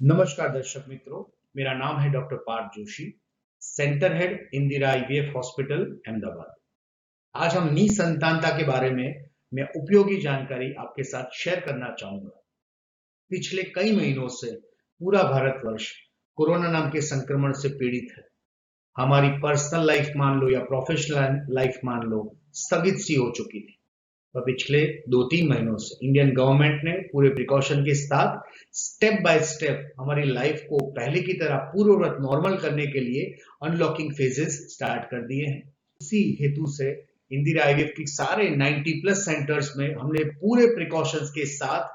नमस्कार दर्शक मित्रों, मेरा नाम है doctor Parth Joshi, centre head Indira IVF hospital Ahmedabad. आज हम निसंतानता के बारे में मैं उपयोगी जानकारी आपके साथ शेयर करना चाहूंगा। पिछले कई महीनों से पूरा भारतवर्ष कोरोना नाम के संक्रमण से पीड़ित है। हमारी पर्सनल लाइफ मान लो या प्रोफेशनल लाइफ मान लो, स्थगित सी हो चुकी थी। और पिछले 2-3 महीनों से इंडियन गवर्नमेंट ने पूरे प्रिकॉशन के साथ स्टेप बाय स्टेप हमारी लाइफ को पहले की तरह पूर्ववत नॉर्मल करने के लिए अनलॉकिंग फेजेस स्टार्ट कर दिए हैं। इसी हेतु से इंदिरा आईवीएफ की सारे 90+ सेंटर्स में हमने पूरे प्रिकॉशंस के साथ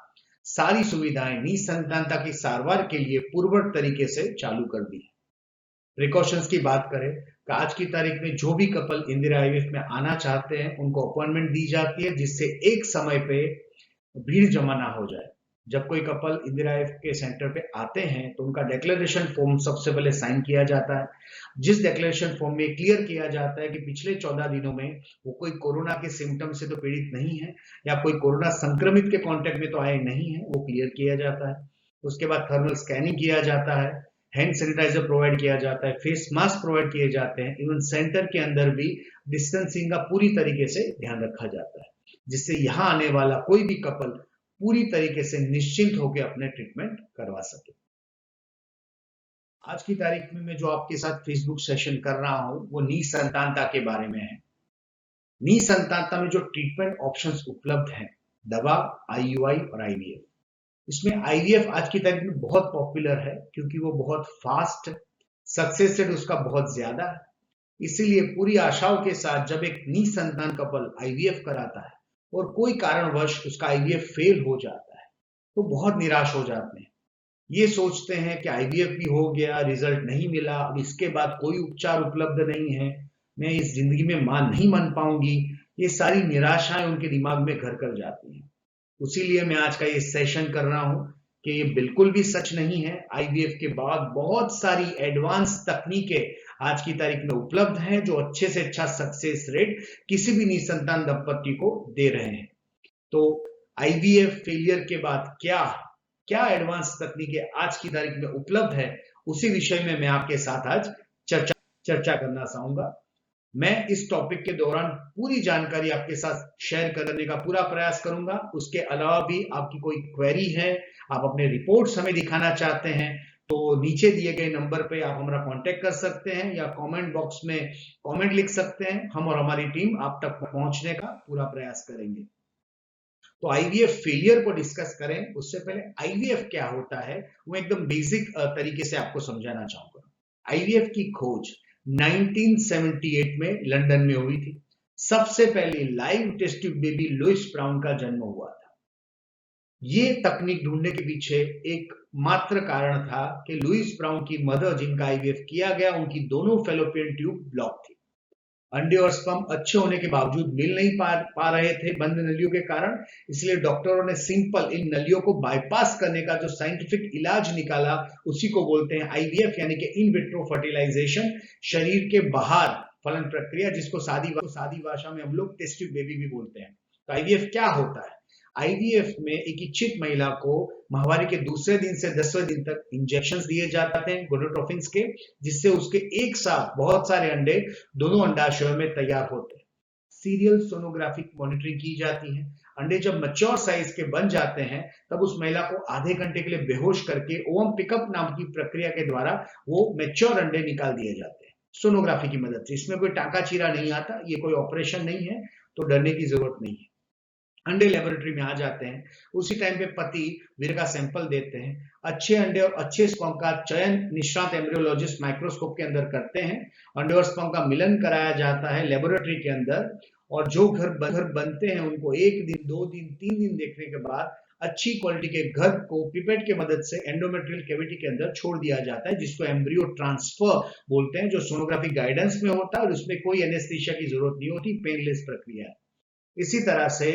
सारी सुविधाएं निसंतानता की सारवार के लिए पूर्ववत तरीके से चालू कर दी। प्रिकॉशंस की बात करें तो आज की तारीख में जो भी कपल इंदिरा आईवीएफ में आना चाहते हैं उनको अपॉइंटमेंट दी जाती है, जिससे एक समय पे भीड़ जमा ना हो जाए। जब कोई कपल इंदिरा आईवीएफ के सेंटर पे आते हैं तो उनका डिक्लेरेशन फॉर्म सबसे पहले साइन किया जाता है, जिस डिक्लेरेशन फॉर्म में क्लियर किया जाता है कि पिछले 14 दिनों में वो कोई कोरोना के सिम्टम से तो पीड़ित नहीं है या कोई कोरोना संक्रमित के कांटेक्ट में तो आए नहीं है, वो क्लियर किया जाता है। उसके बाद थर्मल स्कैनिंग किया जाता है, हैंड सैनिटाइजर प्रोवाइड किया जाता है, फेस मास्क प्रोवाइड किए जाते हैं। इवन सेंटर के अंदर भी डिस्टेंसिंग का पूरी तरीके से ध्यान रखा जाता है, जिससे यहाँ आने वाला कोई भी कपल पूरी तरीके से निश्चिंत होकर अपने ट्रीटमेंट करवा सके। आज की तारीख में मैं जो आपके साथ फेसबुक सेशन कर रहा हूं वो निसंतानता के बारे में है। निसंतानता में जो ट्रीटमेंट ऑप्शंस उपलब्ध हैं, दवा, आईयूआई और आईवीएफ। इसमें आईवीएफ आज की तारीख में बहुत पॉपुलर है क्योंकि वो बहुत फास्ट, सक्सेस रेट उसका बहुत ज्यादा है। इसीलिए पूरी आशाओं के साथ जब एक निसंतान कपल आईवीएफ कराता है और कोई कारणवश उसका आईवीएफ फेल हो जाता है तो बहुत निराश हो जाते हैं। ये सोचते हैं कि आईवीएफ भी हो गया, रिजल्ट नहीं मिला, अब इसके बाद कोई उपचार उपलब्ध नहीं है, मैं इस जिंदगी में मां नहीं बन पाऊंगी। ये सारी निराशाएं उनके दिमाग में घर कर जाती हैं। उसीलिए मैं आज का ये सेशन कर रहा हूं कि ये बिल्कुल भी सच नहीं है। आईवीएफ के बाद बहुत सारी एडवांस तकनीकें आज की तारीख में उपलब्ध हैं जो अच्छे से अच्छा सक्सेस रेट किसी भी निसंतान दंपति को दे रहे हैं। तो आईवीएफ फेलियर के बाद क्या क्या एडवांस तकनीकें आज की तारीख में उपलब्ध है, उसी विषय में मैं आपके साथ आज चर्चा करना चाहूंगा। मैं इस टॉपिक के दौरान पूरी जानकारी आपके साथ शेयर करने का पूरा प्रयास करूंगा। उसके अलावा भी आपकी कोई क्वेरी है, आप अपने रिपोर्ट्स हमें दिखाना चाहते हैं, तो नीचे दिए गए नंबर पे आप हमारा कांटेक्ट कर सकते हैं या कमेंट बॉक्स में कमेंट लिख सकते हैं। हम और हमारी टीम आप तक पहुंचने का पूरा प्रयास करेंगे। तो आईवीएफ फेलियर को डिस्कस करें उससे पहले आईवीएफ क्या होता है वो एकदम बेसिक तरीके से आपको समझाना चाहूंगा। आईवीएफ की खोज 1978 में लंदन में हुई थी। सबसे पहले live test tube baby Louise Brown का जन्म हुआ था। ये तकनीक ढूंढने के पीछे एक मात्र कारण था कि लुइस ब्राउन की मदर जिनका आईवीएफ किया गया, उनकी दोनों फेलोपियन ट्यूब ब्लॉक थी। अंडे और स्पर्म अच्छे होने के बावजूद मिल नहीं पा रहे थे बंद नलियों के कारण। इसलिए डॉक्टरों ने सिंपल इन नलियों को बाईपास करने का जो साइंटिफिक इलाज निकाला उसी को बोलते हैं आईवीएफ, यानी कि इन विट्रो फर्टिलाइजेशन, शरीर के बाहर फलन प्रक्रिया, जिसको सादी भाषा में हम लोग टेस्ट ट्यूब बेबी भी बोलते हैं। तो आईवीएफ क्या होता है? आईवीएफ में एक इच्छित महिला को माहवारी के दूसरे दिन से 10वें दिन तक इंजेक्शंस दिए जाते हैं गोनाडोट्रोपिन्स के, जिससे उसके एक साथ बहुत सारे अंडे दोनों अंडाशयों में तैयार होते हैं। सीरियल सोनोग्राफिक मॉनिटरिंग की जाती है। अंडे जब मैच्योर साइज के बन जाते हैं तब उस महिला को आधे घंटे के लिए बेहोश करके ओवम पिकअप नाम की प्रक्रिया के द्वारा वो मैच्योर अंडे निकाल दिए जाते हैं सोनोग्राफी की मदद से। इसमें कोई टाका चीरा नहीं आता, ये कोई ऑपरेशन नहीं है, तो डरने की जरूरत नहीं है। अंडे लेबोरेटरी में आ जाते हैं, उसी टाइम पे पति वीर का सैंपल देते हैं। अच्छे अंडे और अच्छे स्पर्म का चयन निष्णात एम्ब्रियोलॉजिस्ट माइक्रोस्कोप के अंदर करते हैं। अंडे और स्पर्म का मिलन कराया जाता है लेबोरेटरी के अंदर, और जो घर बनते हैं उनको 1 दिन, 2 दिन, 3 दिन देखने के बाद अच्छी क्वालिटी के घर को पिपेट के मदद से एंडोमेट्रियल कैविटी के अंदर छोड़ दिया जाता है, जिसको एम्ब्रियो ट्रांसफर बोलते हैं, जो सोनोग्राफी गाइडेंस में होता है और उसमें कोई एनेस्थीसिया की जरूरत नहीं होती, पेनलेस प्रक्रिया है। इसी तरह से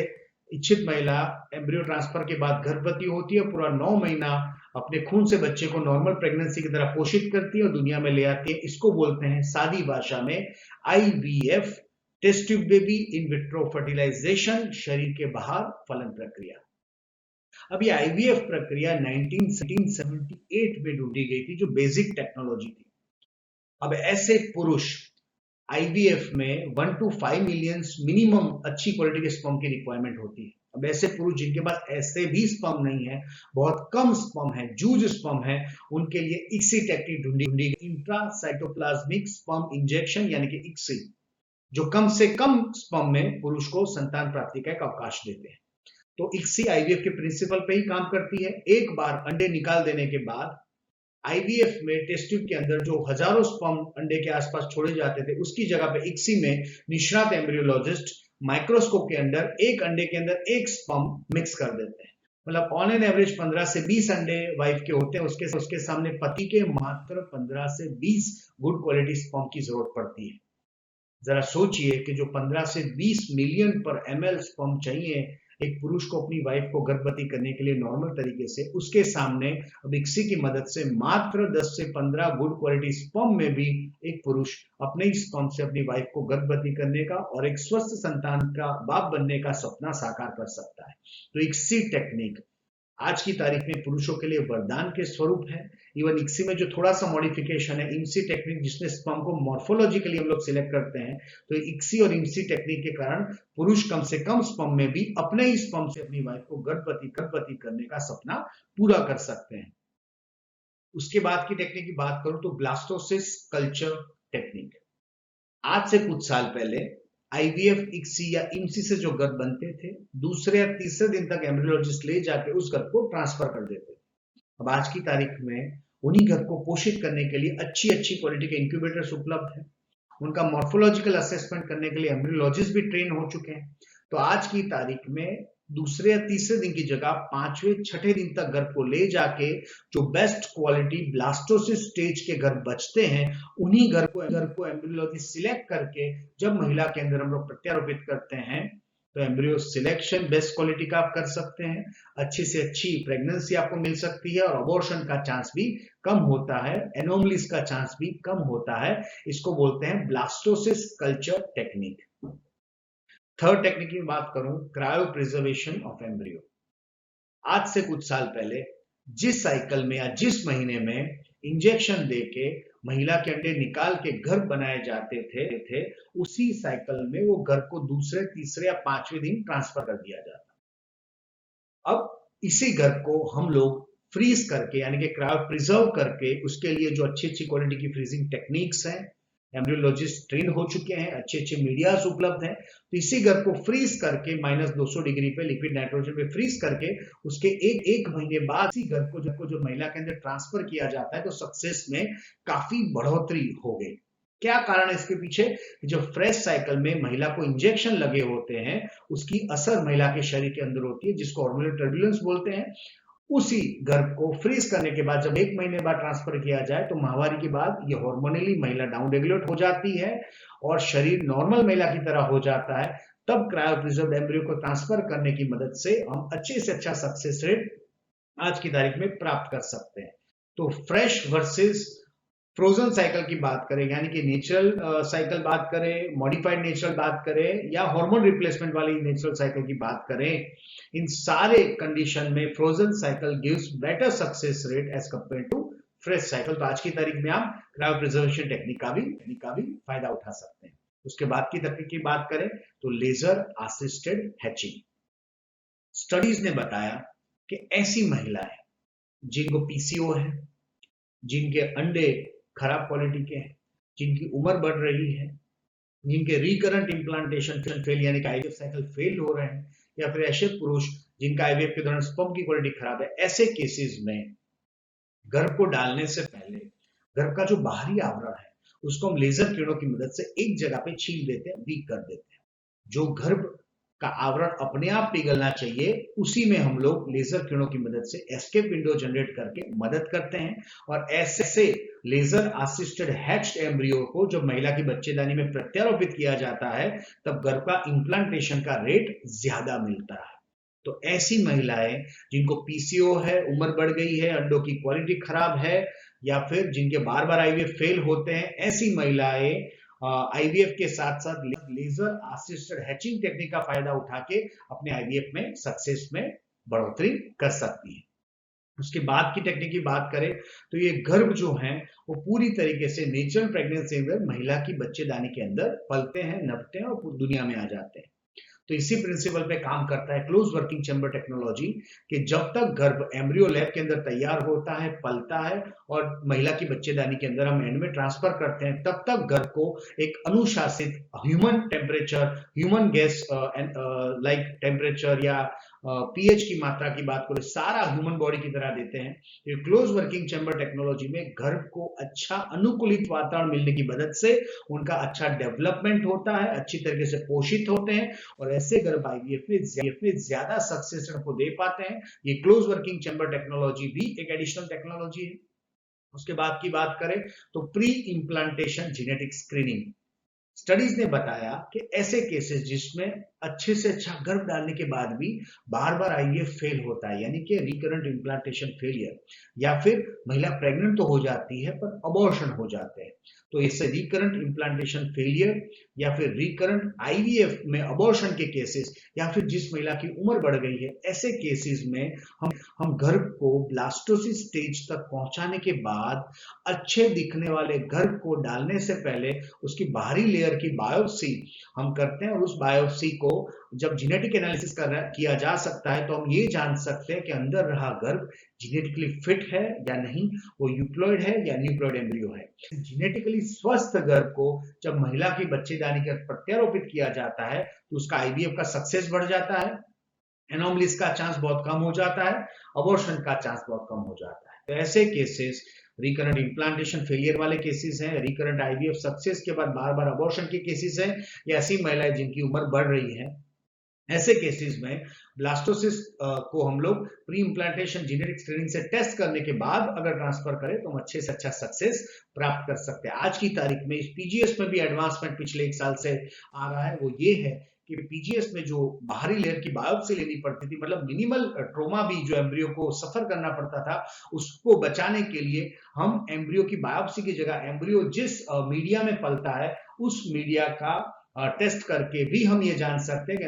इच्छित महिला एम्ब्रियो ट्रांसफर के बाद गर्भवती होती है, पूरा 9 महीना अपने खून से बच्चे को नॉर्मल प्रेगनेंसी की तरह पोषित करती है और दुनिया में ले आती है। इसको बोलते हैं सादी भाषा में IVF, test tube baby in vitro fertilisation, शरीर के बाहर फलन प्रक्रिया। अब ये आईवीएफ प्रक्रिया 1978 में ढूंढी गई थी, जो बेसिक टेक्नोलॉजी थी। अब ऐसे पुरुष आईवीएफ में 1 to 5 मिलियन मिनिमम अच्छी क्वालिटी के स्पर्म की रिक्वायरमेंट होती है। अब ऐसे पुरुष जिनके पास ऐसे भी स्पर्म नहीं है, बहुत कम स्पर्म है, जूज स्पर्म है, उनके लिए इक्सी टेक्निक ढूंढी इंट्रासाइटोप्लाज्मिक स्पर्म इंजेक्शन यानी कि इक्सी, जो कम से कम स्पर्म में पुरुष को संतान प्राप्ति का एक अवकाश देते हैं। तो इक्सी आईवीएफ के प्रिंसिपल पे ही काम करती है। एक बार अंडे निकाल देने के बाद आईवीएफ में टेस्ट ट्यूब के अंदर जो हजारों स्पर्म अंडे के आसपास छोड़े जाते थे, उसकी जगह पे इक्सी में निष्णात एम्ब्रियोलॉजिस्ट माइक्रोस्कोप के अंदर एक अंडे के अंदर एक स्पर्म मिक्स कर देते हैं। मतलब ऑन एन एवरेज 15 से 20 अंडे वाइफ के होते हैं, उसके सामने पति के मात्र 15 से 20 गुड क्वालिटी स्पर्म की जरूरत पड़ती है। जरा सोचिए कि जो 15 से 20 मिलियन पर एमएल स्पर्म चाहिए एक पुरुष को अपनी वाइफ को गर्भवती करने के लिए नॉर्मल तरीके से, उसके सामने अब इक्सी की मदद से मात्र 10 से 15 गुड क्वालिटी स्पर्म में भी एक पुरुष अपने ही स्पर्म से अपनी वाइफ को गर्भवती करने का और एक स्वस्थ संतान का बाप बनने का सपना साकार कर सकता है। तो इक्सी टेक्निक आज की तारीख में पुरुषों के लिए वरदान के स्वरूप है। इवन इक्सी में जो थोड़ा सा मॉडिफिकेशन है, इमसी टेक्निक जिसमें स्पर्म को मॉर्फोलॉजिकली हम लोग सिलेक्ट करते हैं, तो इक्सी और इमसी टेक्निक के कारण पुरुष कम से कम स्पर्म में भी अपने ही स्पर्म से अपनी वाइफ को गर्भवती करने का सपना पूरा कर सकते हैं। उसके बाद की टेक्निक की बात करूं तो ब्लास्टोसिस कल्चर टेक्निक। आज से कुछ साल पहले आईवीएफ, इक्सी या इमसी से जो गर्भ बनते थे, दूसरे या तीसरे दिन तक एम्ब्रियोलॉजिस्ट ले जाके उस गर्भ को ट्रांसफर कर देते थे। अब आज की तारीख में उन्हीं गर्भ को पोषित करने के लिए अच्छी अच्छी क्वालिटी के इंक्यूबेटर्स उपलब्ध हैं। उनका मॉर्फोलॉजिकल असेसमेंट करने के लिए एम्ब्रियोलॉजिस्ट भी ट्रेन हो चुके हैं। तो आज की तारीख में दूसरे या तीसरे दिन की जगह 5वें 6ठे दिन तक गर्भ को ले जाके जो बेस्ट क्वालिटी ब्लास्टोसिस स्टेज के गर्भ बचते हैं, उन्हीं गर्भ को एम्ब्रियोलॉजिस्ट सिलेक्ट करके जब महिला के अंदर हम लोग प्रत्यारोपित करते हैं, तो एम्ब्रियो सिलेक्शन बेस्ट क्वालिटी का आप कर सकते हैं। अच्छी से अच्छी प्रेगनेंसी आपको मिल सकती है और अबॉर्शन का चांस भी कम होता है, एनोमलीज का चांस भी कम होता है। इसको बोलते हैं blastocyst culture technique. Third technique की बात करूं, क्रायो प्रिजर्वेशन ऑफ एम्ब्रियो। आज से कुछ साल पहले जिस साइकिल में या जिस महीने में इंजेक्शन देके महिला के अंडे निकाल के गर्भ बनाए जाते थे, उसी साइकिल में वो गर्भ को दूसरे, तीसरे या 5वें दिन ट्रांसफर कर दिया जाता। अब इसी गर्भ को हम लोग फ्रीज करके यानी कि क्रायो प्रिजर्व करके, उसके लिए जो अच्छी अच्छी क्वालिटी की फ्रीजिंग टेक्निक्स हैं, एम्ब्रियोलॉजिस्ट ट्रेन हो चुके हैं, अच्छे अच्छे मीडियाज उपलब्ध हैं, तो इसी गर्भ को फ्रीज करके -200 डिग्री पे लिक्विड नाइट्रोजन पे फ्रीज करके उसके एक महीने बाद इसी गर्भ को जो महिला के अंदर ट्रांसफर किया जाता है, तो सक्सेस में काफी बढ़ोतरी हो गई। क्या कारण है इसके पीछे? जो फ्रेश साइकिल में महिला को इंजेक्शन लगे होते हैं, उसकी असर महिला के शरीर के अंदर होती है, जिसको हार्मोनल टर्बुलेंस बोलते हैं। उसी गर्भ को फ्रीज करने के बाद जब 1 महीने बाद ट्रांसफर किया जाए, तो माहवारी के बाद ये हार्मोनली महिला डाउन रेगुलेट हो जाती है और शरीर नॉर्मल महिला की तरह हो जाता है। तब क्रायो प्रिजर्व्ड एम्ब्रियो को ट्रांसफर करने की मदद से हम अच्छे से अच्छा सक्सेस रेट आज की तारीख में प्राप्त कर सकते हैं। तो फ्रेश वर्सेस फ्रोजन साइकिल की बात करें, यानी कि नेचुरल साइकिल बात करें, मॉडिफाइड नेचुरल बात करें, या हार्मोन रिप्लेसमेंट वाली नेचुरल साइकिल की बात करें, इन सारे कंडीशन में frozen cycle gives better success rate as compare to fresh cycle. तो आज की तारीख में आप क्रायो प्रिजर्वेशन टेक्निक का भी फायदा उठा सकते हैं। उसके बाद की तकनीक की बात करें तो लेजर असिस्टेड हैचिंग। स्टडीज ने बताया कि ऐसी महिलाएं जिनको पीसीओ है, जिनके अंडे खराब क्वालिटी के हैं, जिनकी उम्र बढ़ रही है, जिनके रिकरेंट इम्प्लांटेशन फेल यानी कि आईवीएफ साइकिल फेल हो रहे हैं, या फिर ऐसे पुरुष जिनका आईवीएफ के दौरान स्पर्म की क्वालिटी खराब है, ऐसे केसेस में गर्भ को डालने से पहले गर्भ का जो बाहरी आवरण है उसको हम लेजर किरणों की मदद से एक जगह पे छील देते हैं, वीक कर देते हैं। जो गर्भ का आवरण अपने आप पिघलना चाहिए, उसी में हम लोग लेजर किरणों की मदद से एस्केप विंडो जनरेट करके मदद करते हैं। और ऐसे लेजर असिस्टेड हैच्ड एम्ब्रियो को जब महिला की बच्चेदानी में प्रत्यारोपित किया जाता है, तब गर्भ का इम्प्लांटेशन का रेट ज्यादा मिलता है। तो ऐसी महिलाएं जिनको पीसीओ है, उम्र बढ़ गई है, अंडों की क्वालिटी खराब है, या फिर जिनके बार बार आईवीएफ फेल होते हैं, ऐसी महिलाएं आईवीएफ के साथ साथ लेजर असिस्टेड हैचिंग टेक्निक का फायदा उठा के अपने आईवीएफ में सक्सेस में बढ़ोतरी कर सकती है। उसके बाद की टेक्निक की बात करें तो ये गर्भ जो हैं वो पूरी तरीके से नेचुरल प्रेगनेंसी में महिला की बच्चेदानी के अंदर पलते हैं, नपते हैं और दुनिया में आ जाते हैं। तो इसी प्रिंसिपल पे काम करता है क्लोज वर्किंग चैम्बर टेक्नोलॉजी कि जब तक गर्भ एम्ब्रियो लैब के अंदर तैयार होता है, पलता है और महिला की बच्चेदानी के अंदर हम एंड में ट्रांसफर करते हैं, तब तक गर्भ को एक अनुशासित human temperature, human gas like temperature या पीएच की मात्रा की बात करें, सारा ह्यूमन बॉडी की तरह देते हैं। ये क्लोज वर्किंग चैम्बर टेक्नोलॉजी में गर्भ को अच्छा अनुकूलित वातावरण मिलने की मदद से उनका अच्छा डेवलपमेंट होता है, अच्छी तरीके से पोषित होते हैं और ऐसे गर्भ आईवीएफ में ज्यादा सक्सेस को दे पाते हैं। ये क्लोज वर्किंग चैम्बर टेक्नोलॉजी भी एक एडिशनल टेक्नोलॉजी है। उसके बाद की बात करें तो pre implantation genetic screening. Studies ने बताया कि ऐसे केसेस जिसमें अच्छे से अच्छा गर्भ डालने के बाद भी बार बार आईवीएफ फेल होता है, यानी कि रिकरेंट इम्प्लांटेशन फेलियर, या फिर महिला प्रेग्नेंट तो हो जाती है पर अबॉर्शन हो जाते हैं, तो इससे रिकरेंट इम्प्लांटेशन फेलियर या फिर रिकरेंट आईवीएफ में अबॉर्शन के केसेस, या फिर जिस महिला की उम्र बढ़ गई है, ऐसे केसेस में हम गर्भ को ब्लास्टोसिस स्टेज तक पहुंचाने के बाद अच्छे दिखने वाले गर्भ को डालने से पहले उसकी बाहरी लेयर की बायोप्सी हम करते हैं और उस बायोप्सी को जब जेनेटिक एनालिसिस किया जा सकता है तो हम ये जान सकते हैं कि अंदर रहा गर्भ जेनेटिकली फिट है या नहीं, वो यूप्लॉइड है या न्यूप्लॉइड एम्ब्रियो है। जेनेटिकली स्वस्थ गर्भ को जब महिला की बच्चेदानी का प्रत्यारोपित किया जाता है तो उसका आईवीएफ का सक्सेस बढ़ जाता है, एनोमलीज का चांस बहुत कम हो जाता है, अबॉर्शन का चांस बहुत कम हो जाता है। तो ऐसे केसेस रिकरेंट इम्प्लांटेशन फेलियर वाले केसेस हैं, रिकरेंट आईवीएफ सक्सेस के बाद बार बार अबॉर्शन के केसेस हैं, या ऐसी महिलाएं जिनकी उम्र बढ़ रही है, ऐसे केसेस में ब्लास्टोसिस को हम लोग प्री इम्प्लांटेशन जेनेटिक स्क्रीनिंग से टेस्ट करने के बाद अगर ट्रांसफर करें तो हम अच्छे से अच्छा सक्सेस प्राप्त कर सकते हैं। आज की तारीख में इस पीजीएस में भी एडवांसमेंट पिछले 1 साल से आ रहा है, वो ये है कि पीजीएस में जो बाहरी लेयर की बायोप्सी लेनी पड़ती थी, मतलब मिनिमल ट्रोमा भी जो एम्ब्रियो को सफर करना पड़ता था, उसको बचाने के लिए हम एम्ब्रियो की बायोप्सी की जगह एम्ब्रियो जिस मीडिया में पलता है उस मीडिया का टेस्ट करके भी हम ये जान सकते हैं कि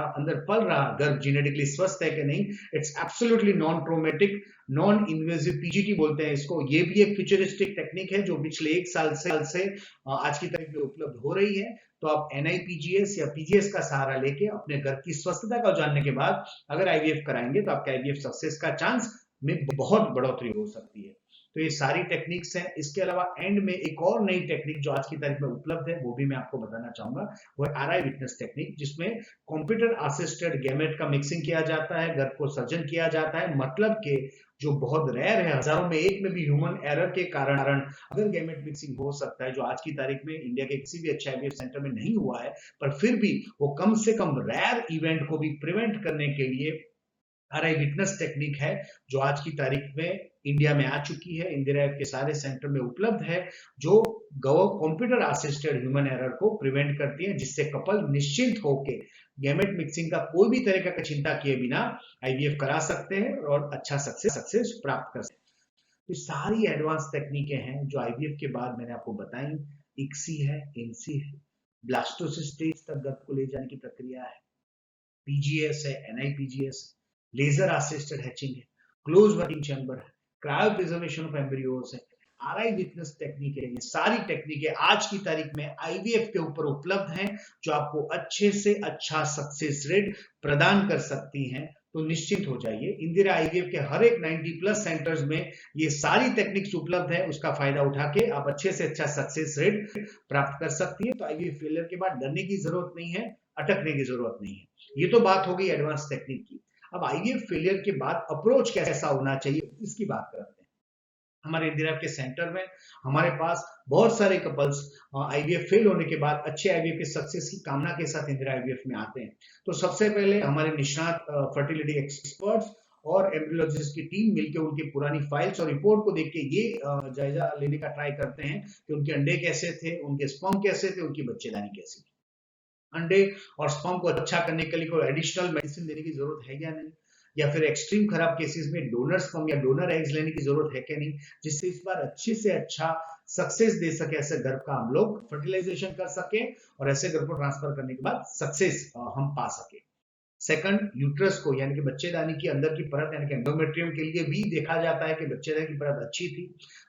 अंदर पल रहा गर्भ जेनेटिकली स्वस्थ है कि नहीं। It's absolutely non traumatic, non invasive PGT बोलते हैं इसको। ये भी एक फ्यूचरिस्टिक टेक्निक है जो पिछले 1 साल से आज की तारीख में उपलब्ध हो रही है। तो आप एनआईपीजीएस या पीजीएस का सहारा लेके अपने गर्भ की स्वस्थता को जानने के बाद अगर आईवीएफ कराएंगे तो आपका आईवीएफ सक्सेस का चांस में बहुत बढ़ोतरी हो सकती है। तो ये सारी टेक्निक्स हैं। इसके अलावा एंड में एक और नई टेक्निक जो आज की तारीख में उपलब्ध है वो भी मैं आपको बताना चाहूंगा, वो है आरआई विटनेस टेक्निक, जिसमें कंप्यूटर असिस्टेड गैमेट का मिक्सिंग किया जाता है, गर्भ को सर्जन किया जाता है। मतलब के जो बहुत रेयर है, हजारों में एक में भी ह्यूमन एरर के कारण अगर गैमेट मिक्सिंग हो सकता है, जो आज की तारीख में इंडिया के किसी भी अच्छे आईवीएफ सेंटर में नहीं हुआ है, पर फिर भी वो कम से कम रेयर इवेंट को भी प्रिवेंट करने के लिए आरआई विटनेस टेक्निक है, जो आज की तारीख में इंडिया में आ चुकी है, इंदिरा के सारे सेंटर में उपलब्ध है, जो कंप्यूटर असिस्टेड ह्यूमन एरर को प्रिवेंट करती है, जिससे कपल निश्चिंत होकर गैमेट मिक्सिंग का कोई भी तरह का चिंता किए बिना आईवीएफ करा सकते हैं और अच्छा सक्सेस प्राप्त कर सकते हैं। तो सारी एडवांस टेक्निकें हैं जो आईवीएफ के बाद मैंने आपको बताई। इक्सी है, इनसी है, ब्लास्टोसिस स्टेज तक गर्भ को ले जाने की प्रक्रिया है, पीजीएस है, एनआईपीजीएस, लेजर असिस्टेड हैचिंग है, क्लोज वर्किंग चैम्बर है, क्रायो प्रिजर्वेशन ऑफ एम्ब्रियोज है, आरआई विटनेस टेक्निक है। ये सारी टेक्निकें आज की तारीख में आईवीएफ के ऊपर उपलब्ध हैं, जो आपको अच्छे से अच्छा सक्सेस रेट प्रदान कर सकती हैं। तो निश्चित हो जाइए, इंदिरा आईवीएफ के हर एक 90+ सेंटर्स में ये सारी टेक्निक्स उपलब्ध है, उसका फायदा उठा के आप अच्छे से अच्छा सक्सेस रेट प्राप्त कर सकती है। तो आईवीएफ फेलियर के बाद डरने की जरूरत नहीं है, अटकने की जरूरत नहीं है। ये तो बात हो गई एडवांस टेक्निक की। अब आईवीएफ फेलियर के बाद अप्रोच कैसा होना चाहिए, इसकी बात करते हैं। हमारे इंदिरा के सेंटर में हमारे पास बहुत सारे कपल्स आईवीएफ फेल होने के बाद अच्छे आईवीएफ के सक्सेस की कामना के साथ इंदिरा आईवीएफ में आते हैं। तो सबसे पहले हमारे निष्णात फर्टिलिटी एक्सपर्ट्स और एम्ब्रियोलॉजिस्ट की टीम मिलकर उनकी पुरानी फाइल्स और रिपोर्ट को देख के ये जायजा लेने का ट्राई करते हैं कि उनके अंडे कैसे थे, उनके स्पर्म कैसे थे, उनकी बच्चेदानी कैसी थी। अंडे और स्पर्म को अच्छा करने के लिए कोई एडिशनल मेडिसिन देने की जरूरत है या नहीं, या फिर एक्सट्रीम खराब केसेस में डोनर स्पर्म या डोनर एग्स लेने की जरूरत है क्या नहीं, जिससे इस बार अच्छे से अच्छा सक्सेस दे सके, ऐसे गर्भ का हम लोग फर्टिलाइजेशन कर सके और ऐसे गर्भ को ट्रांसफर करने के बाद सक्सेस हम पा सके। सेकंड, यूट्रस को यानी कि बच्चेदानी की अंदर की परत यानी कि एंडोमेट्रियम के लिए भी देखा जाता है कि बच्चेदानी की परत अच्छी थी।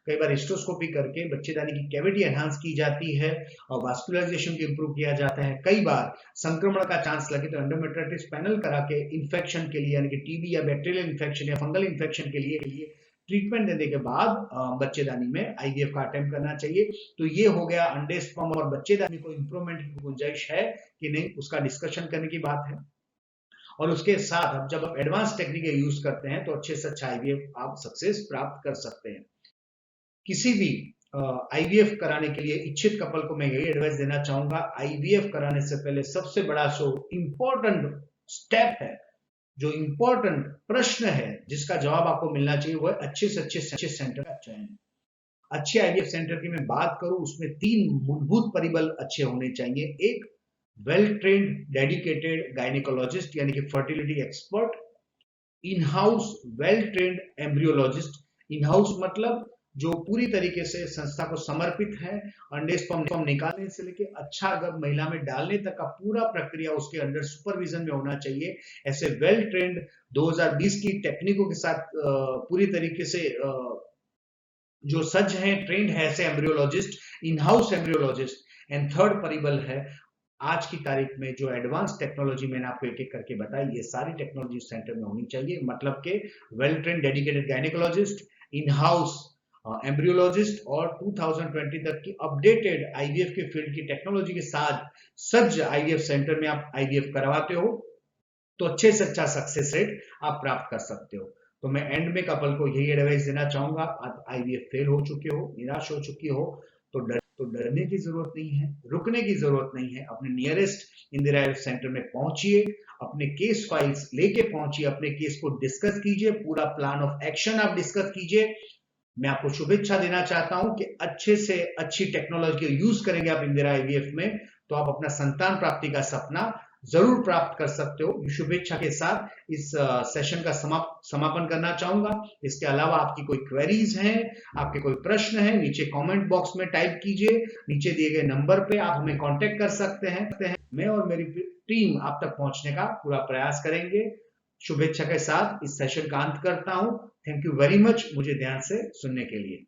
कई बार हिस्टोस्कोपी करके बच्चेदानी की कैविटी एनहांस की जाती है और वास्कुलराइजेशन को इंप्रूव किया जाता है। कई बार संक्रमण का चांस लगे तो एंडोमेट्राइटिस पैनल करा के इन्फेक्शन के लिए यानी कि टीबी या बैक्टीरियल इन्फेक्शन या फंगल इन्फेक्शन के लिए ट्रीटमेंट देने के बाद बच्चेदानी में आईवीएफ का अटेम्प्ट करना चाहिए। तो ये हो गया अंडे, स्पर्म और बच्चेदानी को इंप्रूवमेंट की गुंजाइश है कि नहीं, उसका डिस्कशन करने की बात है। और उसके साथ अब जब आप एडवांस टेक्निक यूज करते हैं तो अच्छे से अच्छा आईवीएफ आप सक्सेस प्राप्त कर सकते हैं। किसी भी आईवीएफ कराने के लिए इच्छित कपल को मैं यही एडवाइस देना चाहूंगा, आईवीएफ कराने से पहले सबसे बड़ा इंपॉर्टेंट स्टेप है, जो इंपॉर्टेंट प्रश्न है जिसका जवाब आपको मिलना चाहिए, वो अच्छे से अच्छे सेंटर का चयन। अच्छे आईवीएफ सेंटर की मैं बात करूं, उसमें 3 मूलभूत परिबल अच्छे होने चाहिए। एक, वेल ट्रेन्ड डेडिकेटेड गायनिकोलॉजिस्ट यानी कि fertility expert. In house well trained embryologist. In house मतलब जो पूरी तरीके से संस्था को समर्पित है, अंडे स्पर्म निकालने से लेके अच्छा गर्भ महिला में डालने तक का पूरा प्रक्रिया उसके अंडर सुपरविजन में होना चाहिए। ऐसे वेल ट्रेन्ड 2020 की टेक्निकों के साथ पूरी तरीके से जो सज्ज हैं, ट्रेंड है ऐसे embryologist, in house embryologist. And third परिबल है आज की तारीख में जो एडवांस टेक्नोलॉजी मैंने आपको एक एक करके बताई, ये सारी टेक्नोलॉजी सेंटर में होनी चाहिए। मतलब के well trained dedicated gynaecologist, in house embryologist और 2020 तक की अपडेटेड आईवीएफ के फील्ड की टेक्नोलॉजी के साथ सज्ज आईवीएफ सेंटर में आप आईवीएफ करवाते हो तो अच्छे से अच्छा सक्सेस रेट आप प्राप्त कर सकते हो। तो मैं एंड में कपल को यही एडवाइस देना चाहूंगा, आप आईवीएफ फेल हो चुके हो, निराश हो चुकी हो, तो डरने की जरूरत नहीं है, रुकने की जरूरत नहीं है। अपने नियरेस्ट इंदिरा आईवीएफ सेंटर में पहुंचिए, अपने केस फाइल्स लेके पहुंचिए, अपने केस को डिस्कस कीजिए, पूरा प्लान ऑफ एक्शन आप डिस्कस कीजिए। मैं आपको शुभेच्छा देना चाहता हूं कि अच्छे से अच्छी टेक्नोलॉजी का यूज करेंगे आप इंदिरा आईवीएफ में, तो आप अपना संतान प्राप्ति का सपना जरूर प्राप्त कर सकते हो। शुभेच्छा के साथ इस सेशन का समापन करना चाहूंगा। इसके अलावा आपकी कोई क्वेरीज हैं, आपके कोई प्रश्न हैं, नीचे कमेंट बॉक्स में टाइप कीजिए। नीचे दिए गए नंबर पे आप हमें कांटेक्ट कर सकते हैं। मैं और मेरी टीम आप तक पहुंचने का पूरा प्रयास करेंगे। शुभेच्छा के साथ इस सेशन का अंत करता हूं। थैंक यू वेरी मच मुझे ध्यान से सुनने के लिए।